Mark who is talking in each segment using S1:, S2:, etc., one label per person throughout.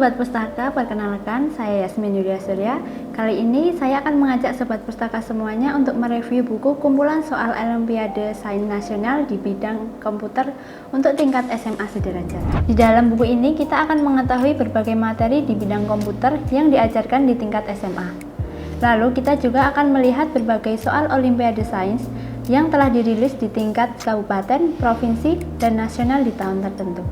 S1: Sobat Pustaka, perkenalkan saya Yasmin Yulia Surya. Kali ini saya akan mengajak Sobat Pustaka semuanya untuk mereview buku kumpulan soal Olimpiade Sains Nasional di bidang komputer untuk tingkat SMA sederajat. Di dalam buku ini kita akan mengetahui berbagai materi di bidang komputer yang diajarkan di tingkat SMA. Lalu kita juga akan melihat berbagai soal Olimpiade Sains yang telah dirilis di tingkat kabupaten, provinsi, dan nasional di tahun tertentu.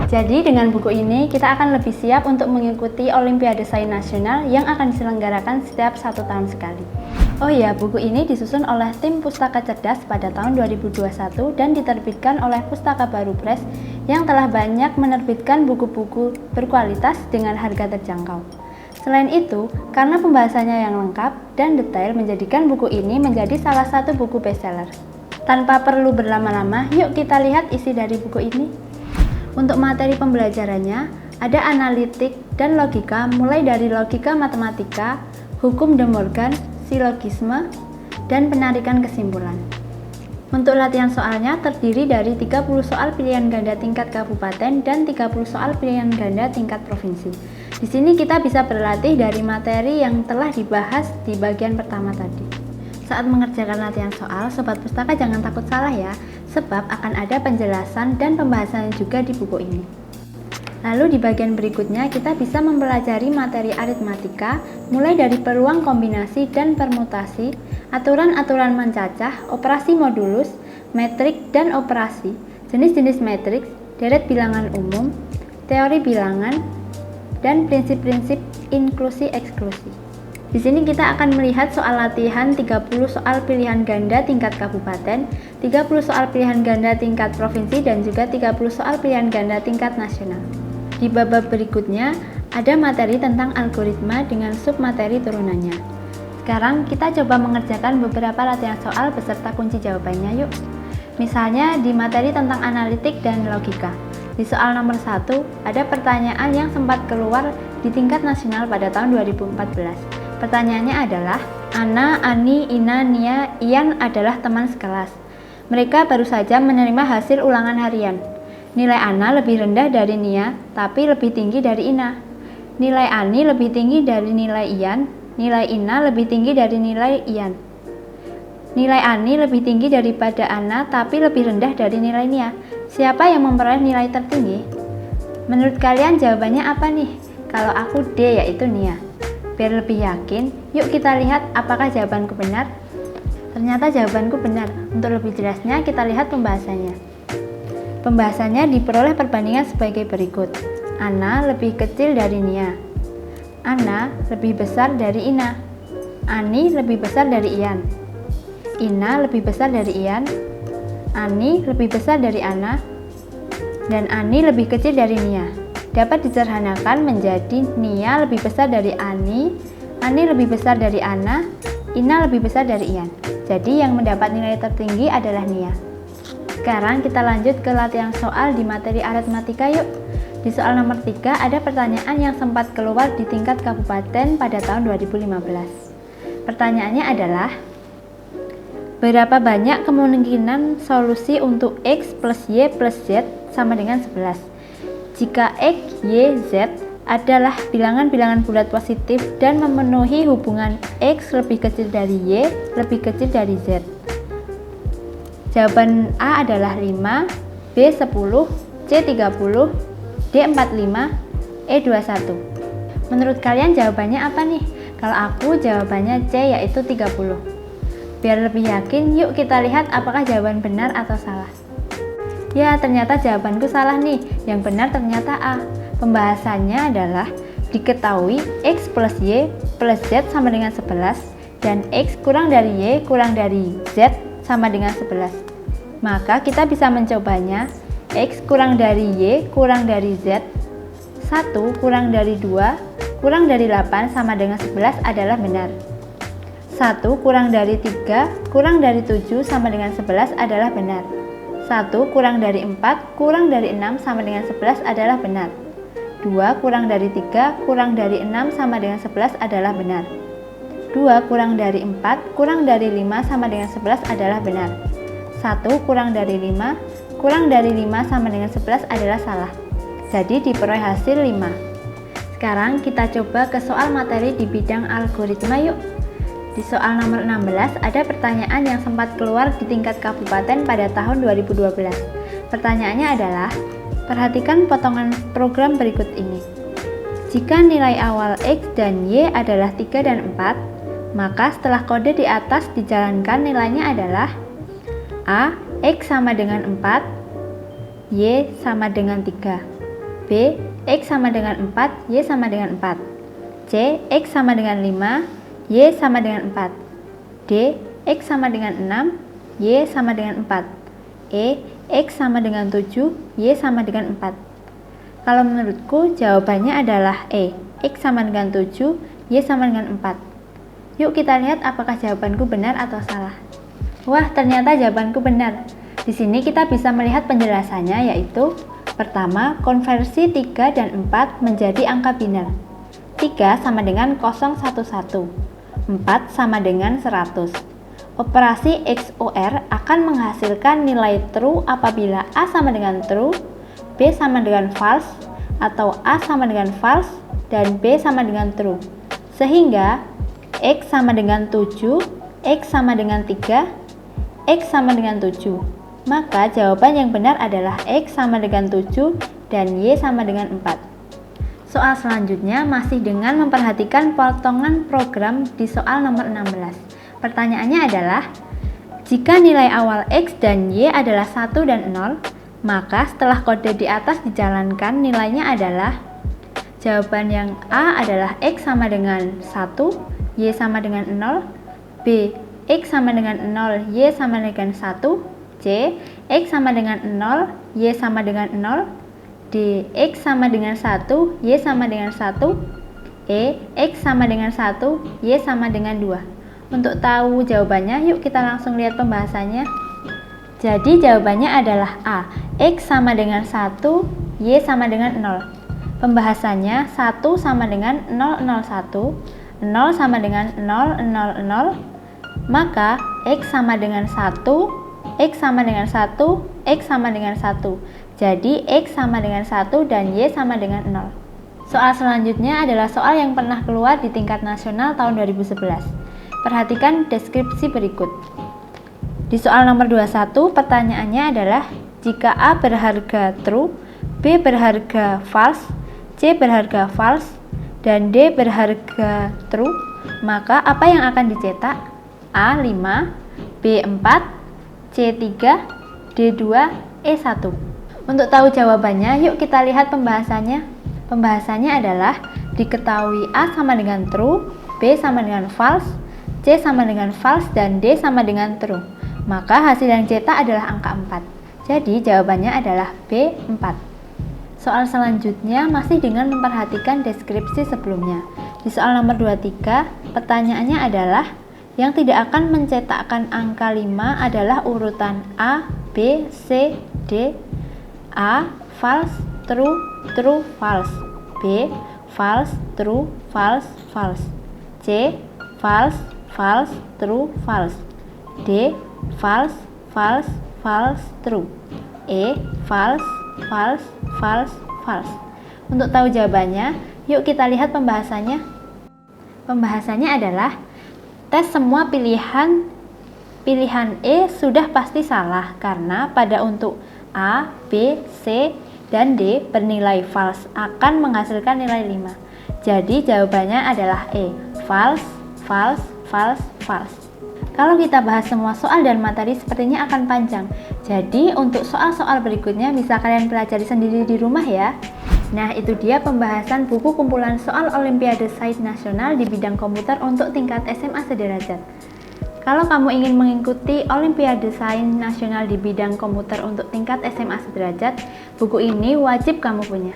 S1: Jadi dengan buku ini kita akan lebih siap untuk mengikuti Olimpiade Sains Nasional yang akan diselenggarakan setiap 1 tahun sekali. Oh iya, buku ini disusun oleh tim Pustaka Cerdas pada tahun 2021 dan diterbitkan oleh Pustaka Baru Press yang telah banyak menerbitkan buku-buku berkualitas dengan harga terjangkau. Selain itu, karena pembahasannya yang lengkap dan detail menjadikan buku ini menjadi salah satu buku bestseller. Tanpa perlu berlama-lama, yuk kita lihat isi dari buku ini. Untuk materi pembelajarannya, ada analitik dan logika mulai dari logika matematika, hukum De Morgan, silogisme, dan penarikan kesimpulan. Untuk latihan soalnya terdiri dari 30 soal pilihan ganda tingkat kabupaten dan 30 soal pilihan ganda tingkat provinsi. Di sini kita bisa berlatih dari materi yang telah dibahas di bagian pertama tadi. Saat mengerjakan latihan soal, Sobat Pustaka jangan takut salah ya, sebab akan ada penjelasan dan pembahasannya juga di buku ini. Lalu di bagian berikutnya kita bisa mempelajari materi aritmatika, mulai dari peluang kombinasi dan permutasi, aturan-aturan mencacah, operasi modulus, metrik dan operasi, jenis-jenis matriks, deret bilangan umum, teori bilangan, dan prinsip-prinsip inklusi-eksklusi. Di sini kita akan melihat soal latihan 30 soal pilihan ganda tingkat kabupaten, 30 soal pilihan ganda tingkat provinsi, dan juga 30 soal pilihan ganda tingkat nasional. Di bab berikutnya, ada materi tentang algoritma dengan submateri turunannya. Sekarang kita coba mengerjakan beberapa latihan soal beserta kunci jawabannya yuk. Misalnya di materi tentang analitik dan logika. Di soal nomor 1, ada pertanyaan yang sempat keluar di tingkat nasional pada tahun 2014. Pertanyaannya adalah, Ana, Ani, Ina, Nia, Ian adalah teman sekelas. Mereka baru saja menerima hasil ulangan harian. Nilai Ana lebih rendah dari Nia, tapi lebih tinggi dari Ina. Nilai Ani lebih tinggi dari nilai Ian, nilai Ina lebih tinggi dari nilai Ian. Nilai Ani lebih tinggi daripada Ana, tapi lebih rendah dari nilai Nia. Siapa yang memperoleh nilai tertinggi? Menurut kalian jawabannya apa nih? Kalau aku D, yaitu Nia. Biar lebih yakin, yuk kita lihat apakah jawabanku benar. Ternyata jawabanku benar. Untuk lebih jelasnya, kita lihat pembahasannya. Pembahasannya diperoleh perbandingan sebagai berikut. Ana lebih kecil dari Nia. Ana lebih besar dari Ina. Ani lebih besar dari Ian. Ina lebih besar dari Ian. Ani lebih besar dari Ana. Dan Ani lebih kecil dari Nia. Dapat disederhanakan menjadi Nia lebih besar dari Ani lebih besar dari Ana, Ina lebih besar dari Ian. Jadi yang mendapat nilai tertinggi adalah Nia. Sekarang kita lanjut ke latihan soal di materi aritmatika yuk. Di soal nomor 3 ada pertanyaan yang sempat keluar di tingkat kabupaten pada tahun 2015. Pertanyaannya adalah, berapa banyak kemungkinan solusi untuk X plus Y plus Z sama dengan 11? Jika X, Y, Z adalah bilangan-bilangan bulat positif dan memenuhi hubungan X lebih kecil dari Y lebih kecil dari Z. Jawaban A adalah 5, B 10, C 30, D 45, E 21. Menurut kalian jawabannya apa nih? Kalau aku jawabannya C, yaitu 30. Biar lebih yakin, yuk kita lihat apakah jawaban benar atau salah. Ya, ternyata jawabanku salah nih. Yang benar ternyata A. Pembahasannya adalah diketahui X plus Y plus Z sama dengan 11 dan X kurang dari Y kurang dari Z sama dengan 11. Maka kita bisa mencobanya. X kurang dari Y kurang dari Z, 1 kurang dari 2 kurang dari 8 sama dengan 11 adalah benar. 1 kurang dari 3 kurang dari 7 sama dengan 11 adalah benar. 1 kurang dari 4 kurang dari 6 sama dengan 11 adalah benar. 2 kurang dari 3 kurang dari 6 sama dengan 11 adalah benar. 2 kurang dari 4 kurang dari 5 sama dengan 11 adalah benar. 1 kurang dari 5 kurang dari 5 sama dengan 11 adalah salah. Jadi diperoleh hasil 5. Sekarang kita coba ke soal materi di bidang algoritma yuk. Di soal nomor 16 ada pertanyaan yang sempat keluar di tingkat kabupaten pada tahun 2012. Pertanyaannya adalah, perhatikan potongan program berikut ini. Jika nilai awal X dan Y adalah 3 dan 4, maka setelah kode di atas dijalankan nilainya adalah A. X sama dengan 4, Y sama dengan 3, B. X sama dengan 4, Y sama dengan 4, C. X sama dengan 5, Y sama dengan 4, D. X sama dengan 6, Y sama dengan 4, E. X sama dengan 7, Y sama dengan 4. Kalau menurutku jawabannya adalah E. X sama dengan 7, Y sama dengan 4. Yuk kita lihat apakah jawabanku benar atau salah. Wah, ternyata jawabanku benar. Di sini kita bisa melihat penjelasannya, yaitu pertama, konversi 3 dan 4 menjadi angka biner. 3 sama dengan 011, 4 sama dengan 100. Operasi XOR akan menghasilkan nilai true apabila A sama dengan true, B sama dengan false, atau A sama dengan false, dan B sama dengan true. Sehingga X sama dengan 7, X sama dengan 3, X sama dengan 7. Maka jawaban yang benar adalah X sama dengan 7 dan Y sama dengan 4. Soal selanjutnya masih dengan memperhatikan potongan program di soal nomor 16. Pertanyaannya adalah, jika nilai awal X dan Y adalah 1 dan 0, maka setelah kode di atas dijalankan nilainya adalah, jawaban yang A adalah X sama dengan 1, Y sama dengan 0, B. X sama dengan 0, Y sama dengan 1, C. X sama dengan 0, Y sama dengan 0, D. X sama dengan 1, Y sama dengan 1, E. X sama dengan 1, Y sama dengan 2. Untuk tahu jawabannya, yuk kita langsung lihat pembahasannya. Jadi jawabannya adalah A. X sama dengan 1, Y sama dengan 0. Pembahasannya 1 sama dengan 001, 0 sama dengan 000, maka X sama dengan 1, X sama dengan 1, X sama dengan 1. Jadi X sama dengan 1 dan Y sama dengan 0. Soal selanjutnya adalah soal yang pernah keluar di tingkat nasional tahun 2011. Perhatikan deskripsi berikut. Di soal nomor 21, pertanyaannya adalah, jika A berharga true, B berharga false, C berharga false, dan D berharga true, maka apa yang akan dicetak? A 5, B 4, C 3, D 2, E 1. Untuk tahu jawabannya, yuk kita lihat pembahasannya. Pembahasannya adalah, diketahui A sama dengan true, B sama dengan false, C sama dengan false, dan D sama dengan true. Maka hasil yang cetak adalah angka 4. Jadi jawabannya adalah B 4. Soal selanjutnya masih dengan memperhatikan deskripsi sebelumnya. Di soal nomor 23, pertanyaannya adalah, yang tidak akan mencetakkan angka 5 adalah urutan A, B, C, D. A. False, true, true, false. B. False, true, false, false. C. False, false, true, false. D. False, false, false, true. E. False, false, false, false. Untuk tahu jawabannya, yuk kita lihat pembahasannya. Pembahasannya adalah, tes semua pilihan E sudah pasti salah karena pada untuk A, B, C, dan D bernilai false akan menghasilkan nilai 5. Jadi jawabannya adalah E. False, false, false, false. Kalau kita bahas semua soal dan materi sepertinya akan panjang. Jadi untuk soal-soal berikutnya bisa kalian pelajari sendiri di rumah ya. Nah, itu dia pembahasan buku kumpulan soal Olimpiade Sains Nasional di bidang komputer untuk tingkat SMA sederajat. Kalau kamu ingin mengikuti Olimpiade Sains Nasional di bidang komputer untuk tingkat SMA sederajat, buku ini wajib kamu punya.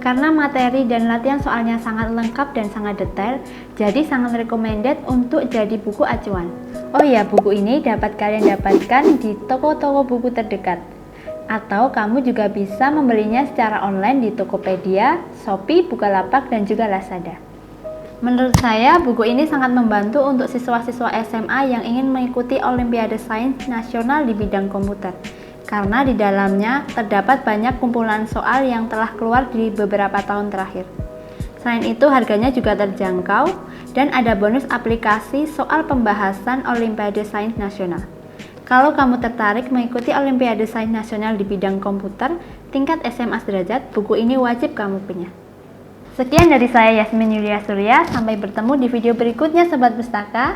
S1: Karena materi dan latihan soalnya sangat lengkap dan sangat detail, jadi sangat recommended untuk jadi buku acuan. Oh iya, buku ini dapat kalian dapatkan di toko-toko buku terdekat. Atau kamu juga bisa membelinya secara online di Tokopedia, Shopee, Bukalapak, dan juga Lazada. Menurut saya, buku ini sangat membantu untuk siswa-siswa SMA yang ingin mengikuti Olimpiade Sains Nasional di bidang komputer. Karena di dalamnya terdapat banyak kumpulan soal yang telah keluar di beberapa tahun terakhir. Selain itu, harganya juga terjangkau dan ada bonus aplikasi soal pembahasan Olimpiade Sains Nasional. Kalau kamu tertarik mengikuti Olimpiade Sains Nasional di bidang komputer tingkat SMA sederajat, buku ini wajib kamu punya. Sekian dari saya Yasmin Yulia Surya, sampai bertemu di video berikutnya Sobat Pustaka.